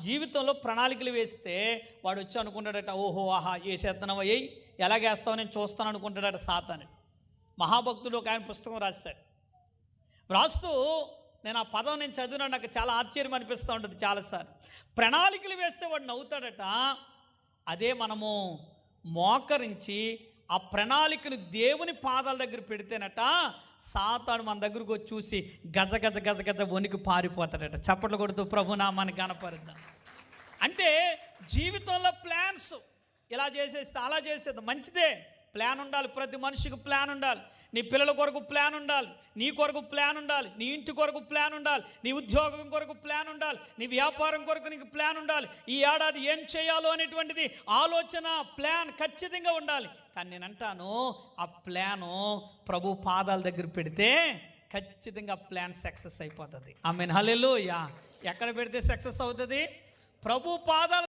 జీవితంలో ప్రణాళికలు వేస్తే వాడు వచ్చి అనుకుంటాడట, ఓహో ఆహా వేసేస్తున్నావా, ఎలాగేస్తావు నేను చూస్తాను అనుకుంటాడట సాతాను. మహాభక్తుడు ఒక ఆయన పుస్తకం రాస్తూ నేను ఆ పదం నేను చదివినా నాకు చాలా ఆశ్చర్యం అనిపిస్తూ ఉంటుంది చాలాసార్లు. ప్రణాళికలు వేస్తే వాడు నవ్వుతాడట, అదే మనము మోకరించి ఆ ప్రణాళికను దేవుని పాదాల దగ్గర పెడితేనట సాతాను మన దగ్గరకు వచ్చి చూసి గజ గజ గజ గజ వణికి పారిపోతాడట. చప్పట్లు కొడుతూ ప్రభునామాన్ని గణపరుద్దాం. అంటే జీవితంలో ప్లాన్స్ ఇలా చేసేస్తే అలా చేసేది మంచిదే. ప్లాన్ ఉండాలి, ప్రతి మనిషికి ప్లాన్ ఉండాలి. నీ పిల్లల కొరకు ప్లాన్ ఉండాలి, నీ కొరకు ప్లాన్ ఉండాలి, నీ ఇంటి కొరకు ప్లాన్ ఉండాలి, నీ ఉద్యోగం కొరకు ప్లాన్ ఉండాలి, నీ వ్యాపారం కొరకు నీకు ప్లాన్ ఉండాలి. ఈ ఏడాది ఏం చేయాలో అనేటువంటిది ఆలోచన, ప్లాన్ ఖచ్చితంగా ఉండాలి. కానీ నేను అంటాను, ఆ ప్లాను ప్రభు పాదాల దగ్గర పెడితే ఖచ్చితంగా ప్లాన్ సక్సెస్ అయిపోతుంది. ఆమేన్, హల్లెలూయా. ఎక్కడ పెడితే సక్సెస్ అవుతుంది? ప్రభు పాదాల